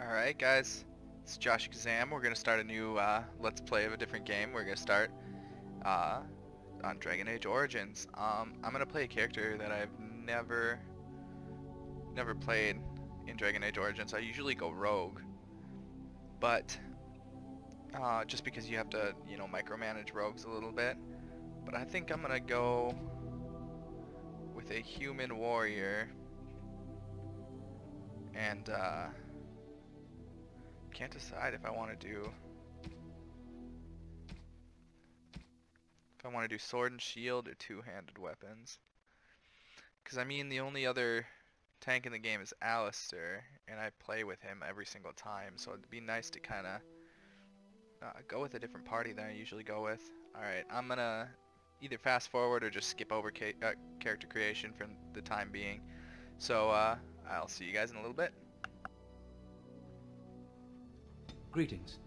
Alright guys, it's Joshakazam. We're gonna start a new let's play of a different game. We're gonna start uh, on Dragon Age Origins. I'm gonna play a character that I've never played in Dragon Age Origins. I usually go rogue, but just because you have to, micromanage rogues a little bit. But I think I'm gonna go with a human warrior, and can't decide if I want to do sword and shield or two-handed weapons. Because I mean, the only other tank in the game is Alistair, and I play with him every single time, so it'd be nice to kind of go with a different party than I usually go with. Alright, I'm gonna either fast forward or just skip over character creation for the time being. So I'll see you guys in a little bit. Greetings.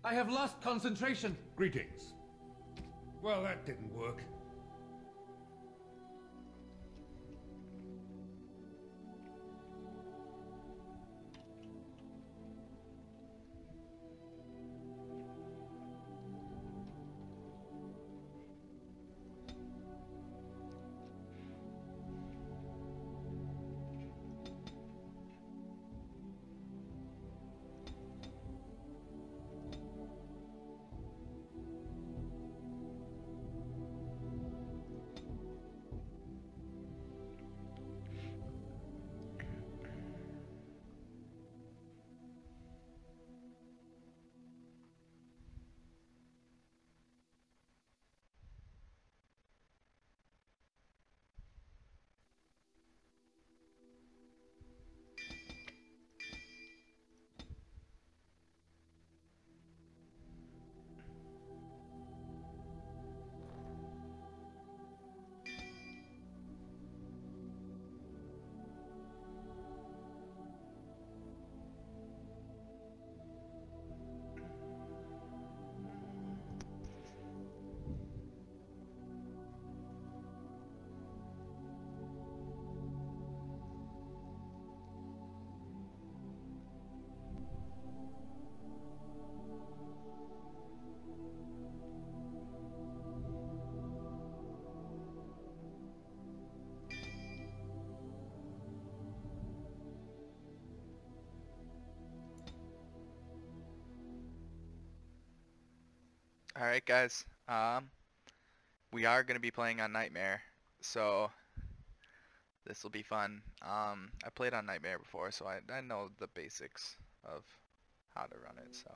I have lost concentration. Greetings. Well, that didn't work. Alright guys, we are going to be playing on Nightmare, so this will be fun. I played on Nightmare before, so I know the basics of how to run it, so.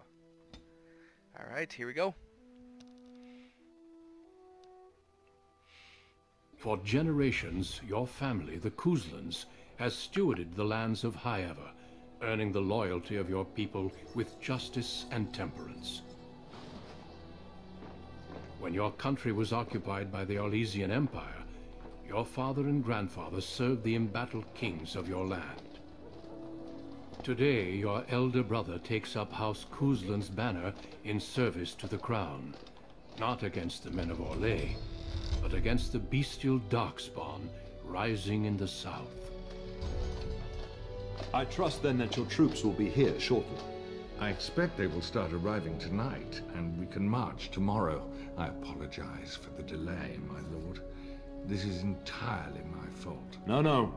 Alright, here we go. For generations, your family, the Kuzlans, has stewarded the lands of Highever, earning the loyalty of your people with justice and temperance. When your country was occupied by the Orlesian Empire, your father and grandfather served the embattled kings of your land. Today, your elder brother takes up House Kuzlan's banner in service to the crown, not against the men of Orlais, but against the bestial darkspawn rising in the south. I trust then that your troops will be here shortly. I expect they will start arriving tonight, and we can march tomorrow. I apologize for the delay, my lord. This is entirely my fault. No.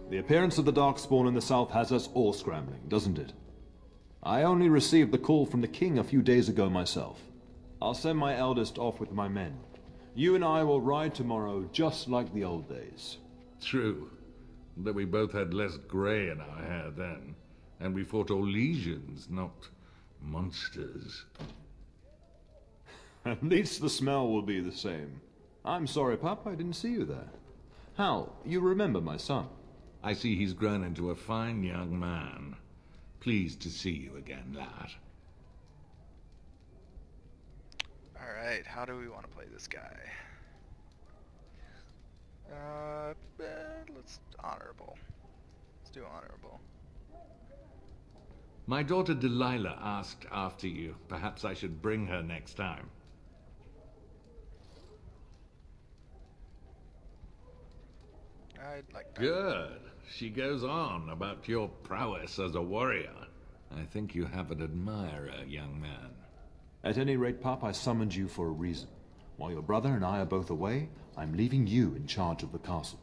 The appearance of the Darkspawn in the south has us all scrambling, doesn't it? I only received the call from the king a few days ago myself. I'll send my eldest off with my men. You and I will ride tomorrow just like the old days. True, but we both had less grey in our hair then, and we fought Orlesians, not monsters. At least the smell will be the same. I'm sorry, Pup, I didn't see you there. Hal, you remember my son? I see he's grown into a fine young man. Pleased to see you again, lad. Alright, how do we want to play this guy? Let's honorable. Let's do honorable. My daughter Delilah asked after you. Perhaps I should bring her next time. I'd like that. Good. She goes on about your prowess as a warrior. I think you have an admirer, young man. At any rate, Pup, I summoned you for a reason. While your brother and I are both away, I'm leaving you in charge of the castle.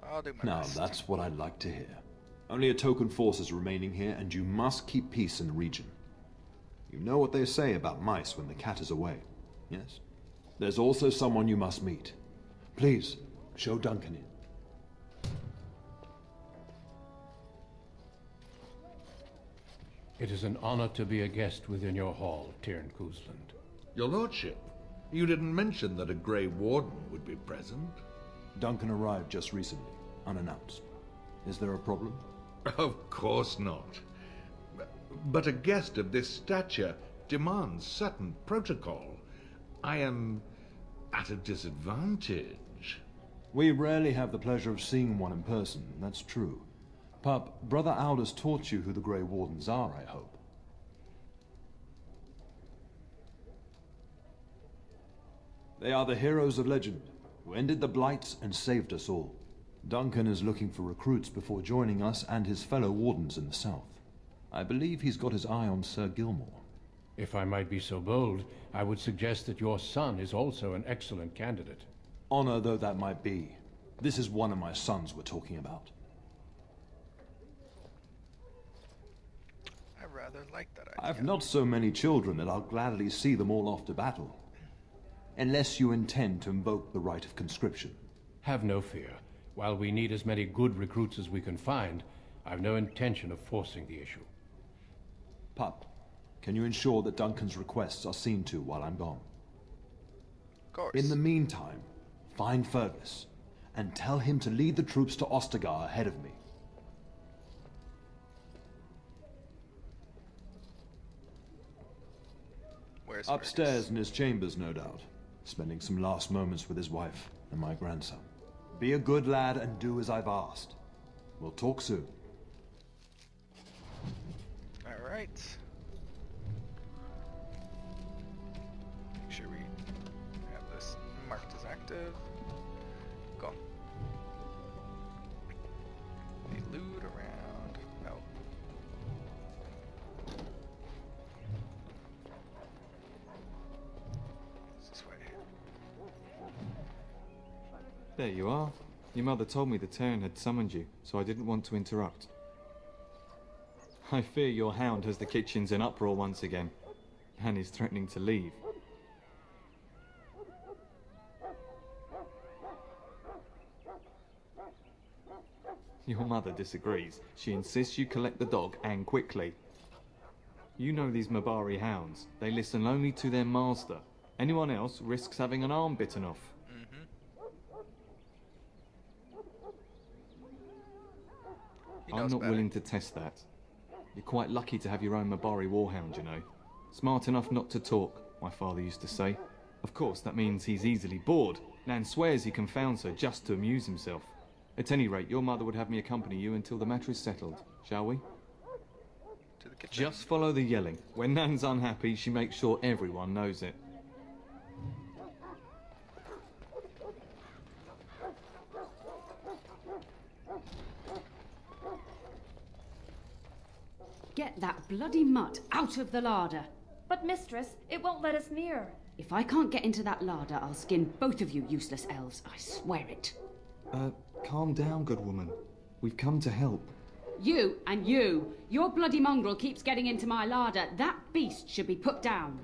I'll do my Now, best. that's what I'd like to hear. Only a token force is remaining here, and you must keep peace in the region. You know what they say about mice when the cat is away, yes? There's also someone you must meet. Please, show Duncan in. It is an honor to be a guest within your hall, Tyrn Kuzland. Your lordship, you didn't mention that a Grey Warden would be present. Duncan arrived just recently, unannounced. Is there a problem? Of course not. But a guest of this stature demands certain protocol. I am at a disadvantage. We rarely have the pleasure of seeing one in person, that's true. Pup, Brother Aldous taught you who the Grey Wardens are, I hope. They are the heroes of legend, who ended the Blights and saved us all. Duncan is looking for recruits before joining us and his fellow Wardens in the south. I believe he's got his eye on Sir Gilmore. If I might be so bold, I would suggest that your son is also an excellent candidate. Honor though that might be, this is one of my sons we're talking about. I rather like that idea. I've not so many children that I'll gladly see them all off to battle. Unless you intend to invoke the right of conscription. Have no fear. While we need as many good recruits as we can find, I've no intention of forcing the issue. Pup, can you ensure that Duncan's requests are seen to while I'm gone? Of course. In the meantime, find Fergus, and tell him to lead the troops to Ostagar ahead of me. Where's Upstairs Fergus? in his chambers, no doubt. Spending some last moments with his wife and my grandson. Be a good lad and do as I've asked. We'll talk soon. Alright. Make sure we have this marked as active. Go. They loot around. No. This way. There you are. Your mother told me the Terran had summoned you, so I didn't want to interrupt. I fear your hound has the kitchens in uproar once again, and is threatening to leave. Your mother disagrees. She insists you collect the dog, and quickly. You know these Mabari hounds. They listen only to their master. Anyone else risks having an arm bitten off. I'm not willing to test that. You're quite lucky to have your own Mabari warhound, you know. Smart enough not to talk, my father used to say. Of course, that means he's easily bored. Nan swears he confounds her just to amuse himself. At any rate, your mother would have me accompany you until the matter is settled, shall we? To the kitchen. Just follow the yelling. When Nan's unhappy, she makes sure everyone knows it. Get that bloody mutt out of the larder. But mistress, it won't let us near. If I can't get into that larder, I'll skin both of you useless elves. I swear it. Calm down, good woman. We've come to help. You and you. Your bloody mongrel keeps getting into my larder. That beast should be put down.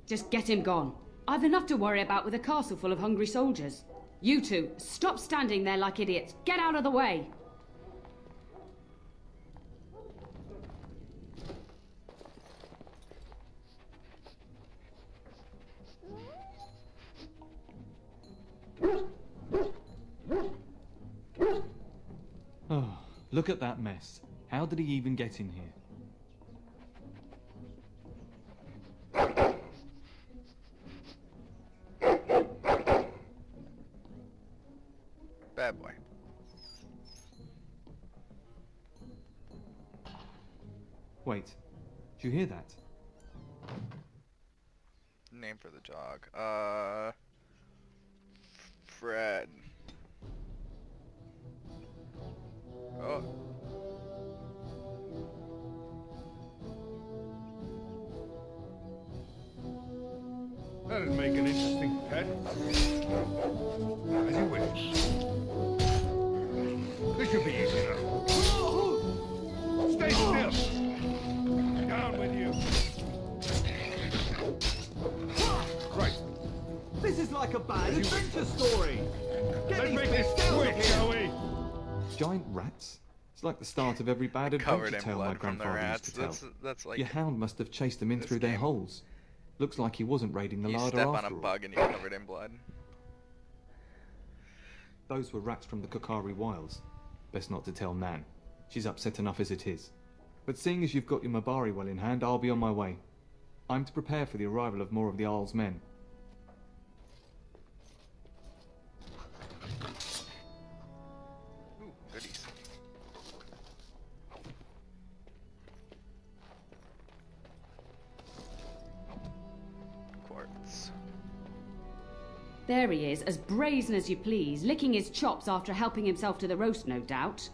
Just get him gone. I've enough to worry about with a castle full of hungry soldiers. You two, stop standing there like idiots. Get out of the way. Oh, look at that mess. How did he even get in here? Bad boy. Wait, did you hear that? Name for the dog. Fred. Oh. That'd make an interesting pet. As you wish. This should be easy enough. Stay still. Down with you. Right. This is like a bad adventure story. Let's make this quick, shall we? Giant rats? It's like the start of every bad Covered adventure in tale my blood from the grandfather rats. used to tell. That's like Your hound must have chased them in this through their game. holes. Looks like he wasn't raiding the you larder step on after a all. bug and you're covered in blood. Those were rats from the Kokari Wilds. Best not to tell Nan. She's upset enough as it is. But seeing as you've got your Mabari well in hand, I'll be on my way. I'm to prepare for the arrival of more of the Isle's men. Ooh, There he is, as brazen as you please, licking his chops after helping himself to the roast, no doubt.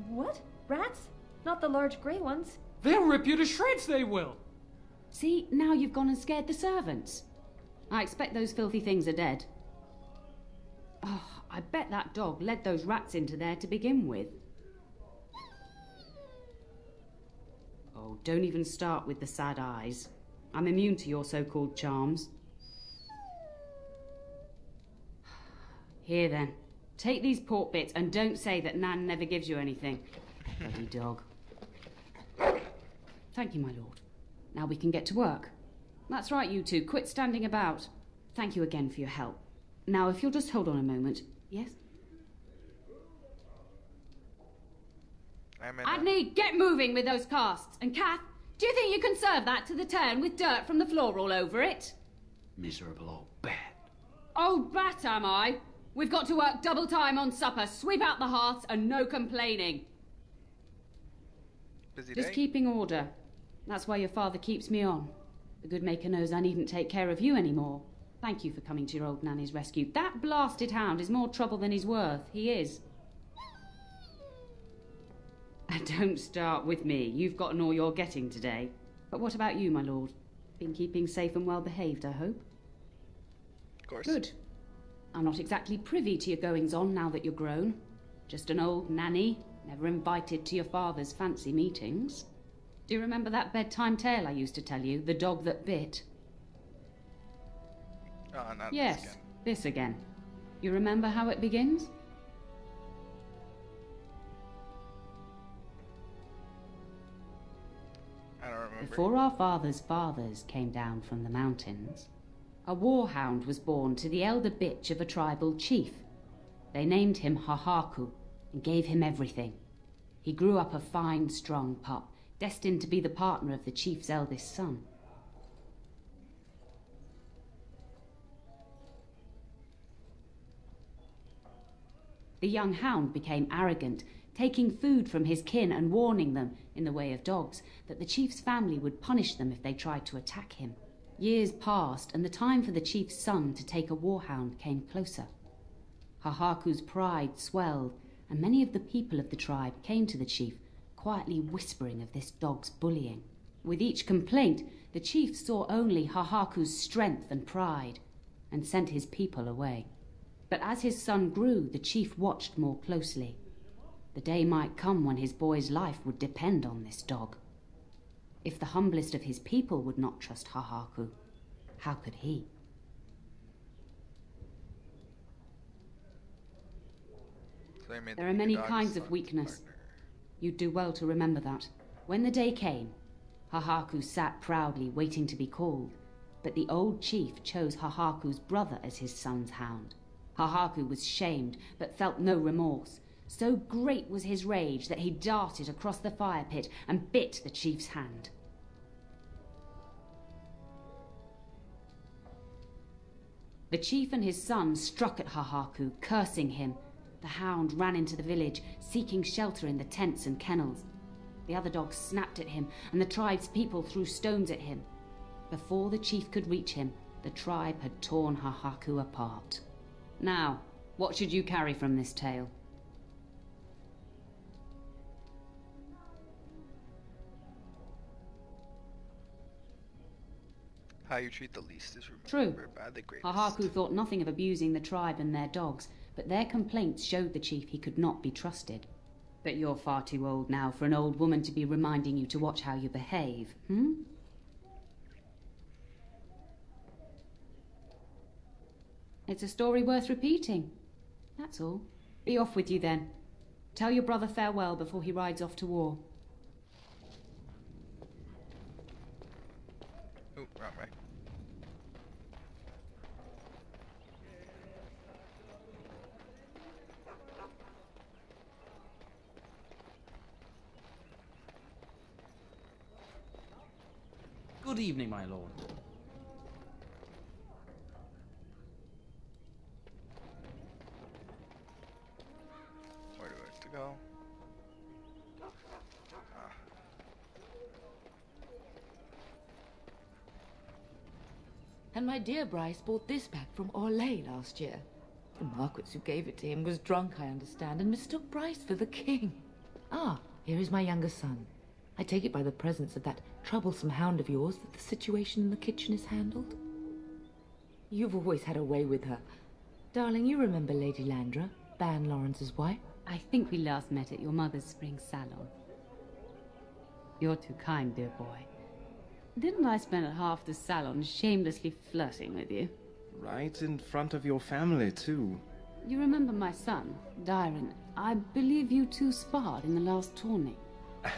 What? Rats? Not the large grey ones. They'll rip you to shreds, they will! See, now you've gone and scared the servants. I expect those filthy things are dead. Oh, I bet that dog led those rats into there to begin with. Oh, don't even start with the sad eyes. I'm immune to your so-called charms. Here then, take these pork bits and don't say that Nan never gives you anything. Bloody dog. Thank you, my lord. Now we can get to work. That's right, you two. Quit standing about. Thank you again for your help. Now, if you'll just hold on a moment. Yes? Adney, get moving with those casts. And Kath, do you think you can serve that to the turn with dirt from the floor all over it? Miserable old bat. Old bat, am I? We've got to work double time on supper, sweep out the hearths, and no complaining. Busy Just day. keeping order. That's why your father keeps me on. The good maker knows I needn't take care of you anymore. Thank you for coming to your old nanny's rescue. That blasted hound is more trouble than he's worth. He is. And don't start with me. You've gotten all you're getting today. But what about you, my lord? Been keeping safe and well behaved, I hope? Of course. Good. I'm not exactly privy to your goings-on now that you're grown. Just an old nanny, never invited to your father's fancy meetings. Do you remember that bedtime tale I used to tell you, The Dog That Bit? Oh, not Yes, this again. this again. You remember how it begins? I don't remember. Before our fathers' fathers came down from the mountains, a warhound was born to the elder bitch of a tribal chief. They named him Hahaku and gave him everything. He grew up a fine, strong pup, destined to be the partner of the chief's eldest son. The young hound became arrogant, taking food from his kin and warning them, in the way of dogs, that the chief's family would punish them if they tried to attack him. Years passed, and the time for the chief's son to take a warhound came closer. Hahaku's pride swelled, and many of the people of the tribe came to the chief, quietly whispering of this dog's bullying. With each complaint, the chief saw only Hahaku's strength and pride, and sent his people away. But as his son grew, the chief watched more closely. The day might come when his boy's life would depend on this dog. If the humblest of his people would not trust Hahaku, how could he? So they made There the are many dog's kinds of son's weakness. partner. You'd do well to remember that. When the day came, Hahaku sat proudly waiting to be called, but the old chief chose Hahaku's brother as his son's hound. Hahaku was shamed, but felt no remorse. So great was his rage that he darted across the fire pit and bit the chief's hand. The chief and his son struck at Hahaku, cursing him. The hound ran into the village, seeking shelter in the tents and kennels. The other dogs snapped at him, and the tribe's people threw stones at him. Before the chief could reach him, the tribe had torn Hahaku apart. Now, what should you carry from this tale? How you treat the least is True. remembered by the greatest. Hahaku thought nothing of abusing the tribe and their dogs, but their complaints showed the chief he could not be trusted. But you're far too old now for an old woman to be reminding you to watch how you behave, It's a story worth repeating. That's all. Be off with you then. Tell your brother farewell before he rides off to war. Ooh, wrong way. Good evening, my lord. Where do I have to go? And my dear Bryce bought this back from Orlais last year. The Marquis who gave it to him was drunk, I understand, and mistook Bryce for the king. Ah, here is my younger son. I take it by the presence of that troublesome hound of yours that the situation in the kitchen is handled. You've always had a way with her. Darling, you remember Lady Landra, Ban Lawrence's wife? I think we last met at your mother's spring salon. You're too kind, dear boy. Didn't I spend half the salon shamelessly flirting with you? Right in front of your family, too. You remember my son, Dyron. I believe you two sparred in the last tourney.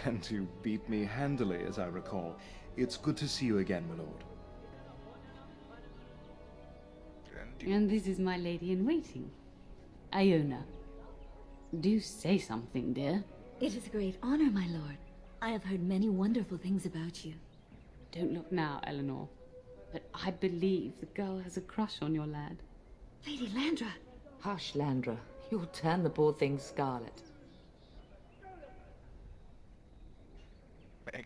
And you beat me handily, as I recall. It's good to see you again, my lord. And this is my lady-in-waiting, Iona. Do say something, dear. It is a great honor, my lord. I have heard many wonderful things about you. Don't look now, Eleanor. But I believe the girl has a crush on your lad. Lady Landra! Hush, Landra. You'll turn the poor thing scarlet.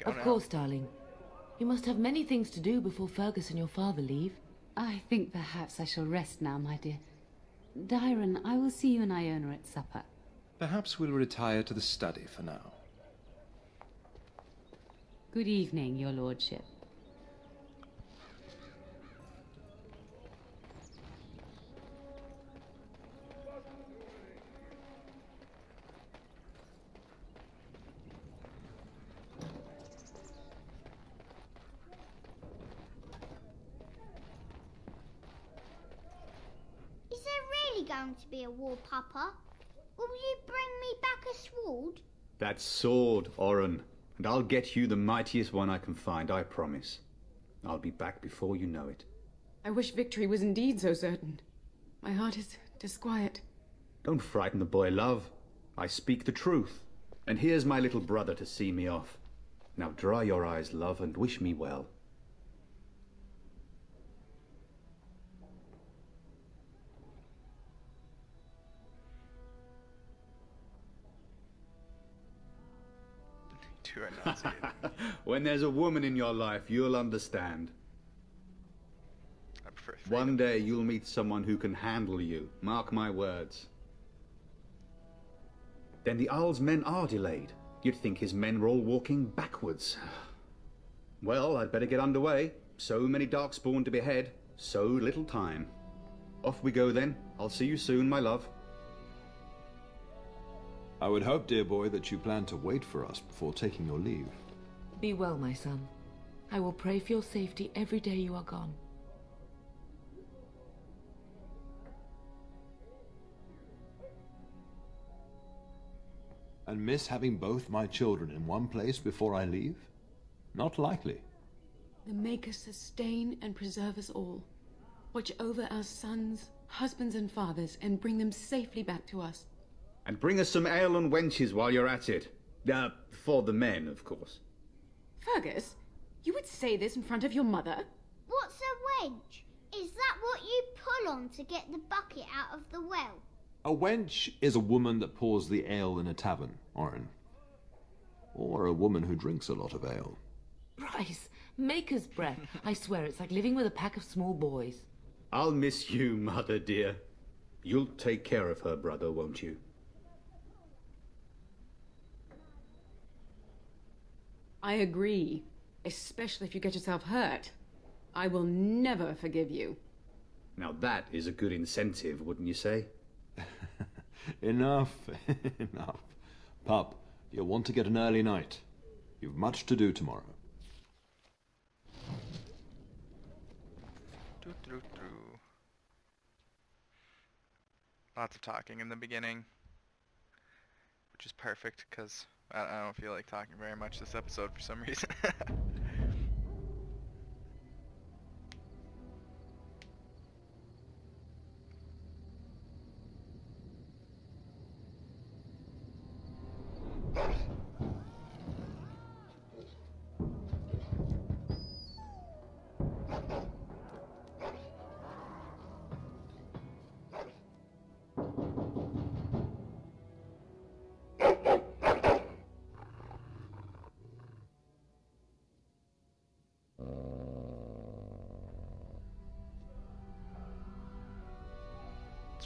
Of course, darling. You must have many things to do before Fergus and your father leave. I think perhaps I shall rest now, my dear. Dyron, I will see you and Iona at supper. Perhaps we'll retire to the study for now. Good evening, your lordship. Going to be a war, Papa? Will you bring me back a sword? That sword, Oren, and I'll get you the mightiest one I can find, I promise. I'll be back before you know it. I wish victory was indeed so certain. My heart is disquiet. Don't frighten the boy, love. I speak the truth. And here's my little brother to see me off. Now dry your eyes, love, and wish me well. When there's a woman in your life, you'll understand. One day you'll meet someone who can handle you, mark my words. Then the Earl's men are delayed. You'd think his men were all walking backwards. Well, I'd better get underway. So many Darkspawn to behead, so little time. Off we go then. I'll see you soon, my love. I would hope, dear boy, that you plan to wait for us before taking your leave. Be well, my son. I will pray for your safety every day you are gone. And miss having both my children in one place before I leave? Not likely. The Maker sustain and preserve us all. Watch over our sons, husbands and fathers, and bring them safely back to us. And bring us some ale and wenches while you're at it. For the men, of course. Fergus, you would say this in front of your mother? What's a wench? Is that what you pull on to get the bucket out of the well? A wench is a woman that pours the ale in a tavern, Oren. Or a woman who drinks a lot of ale. Bryce, maker's breath. I swear it's like living with a pack of small boys. I'll miss you, mother dear. You'll take care of her, brother, won't you? I agree, especially if you get yourself hurt. I will never forgive you. Now that is a good incentive, wouldn't you say? Enough, enough. Pup, you'll want to get an early night. You've much to do tomorrow. Lots of talking in the beginning, which is perfect because I don't feel like talking very much this episode for some reason.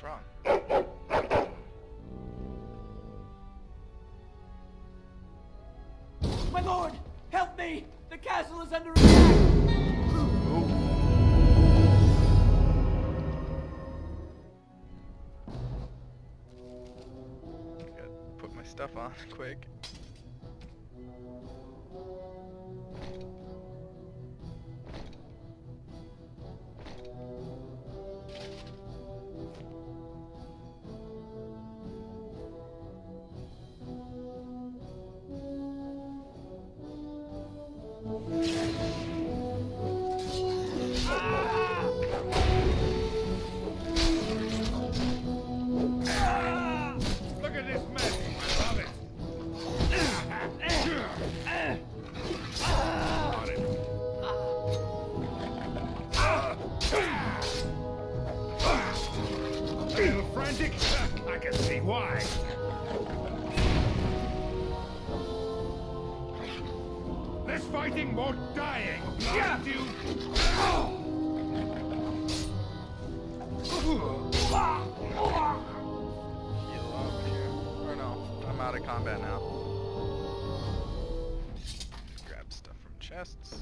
What's wrong? My lord! Help me! The castle is under attack! Gotta put my stuff on quick. Look at this mess. I love it. A little frantic? I can see why. Less fighting, more dying. Blind you. Heal up here. Or no, I'm out of combat now. Grab stuff from chests.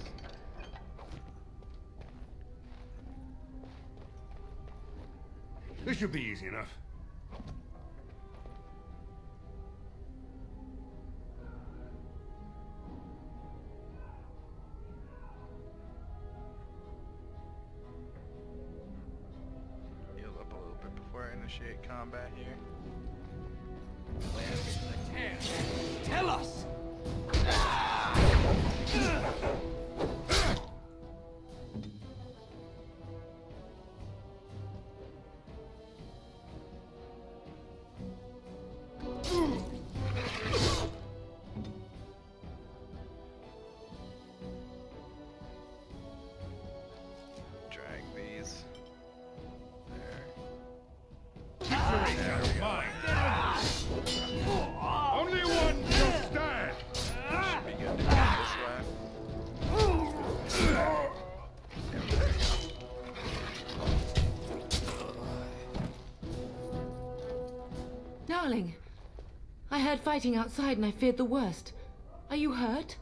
This should be easy enough. Heal up a little bit before I initiate combat here. Tell us! Drag these. There. Mine. Only one shall stand. Should be good to go this way. Yeah, there we go. Darling, I heard fighting outside and I feared the worst. Are you hurt?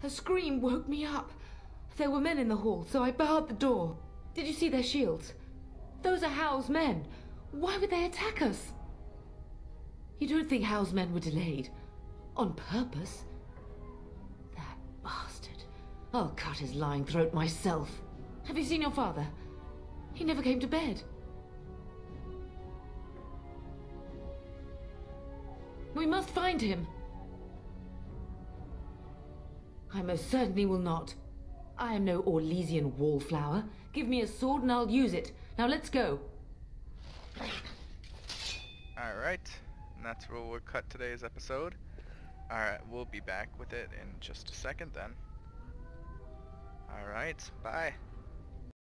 Her scream woke me up. There were men in the hall, so I barred the door. Did you see their shields? Those are Howe's men. Why would they attack us? You don't think Howe's men were delayed? On purpose? That bastard. I'll cut his lying throat myself. Have you seen your father? He never came to bed. We must find him. I most certainly will not. I am no Orlesian wallflower. Give me a sword and I'll use it. Now let's go. Alright, and that's where we'll cut today's episode. Alright, we'll be back with it in just a second then. Alright, bye.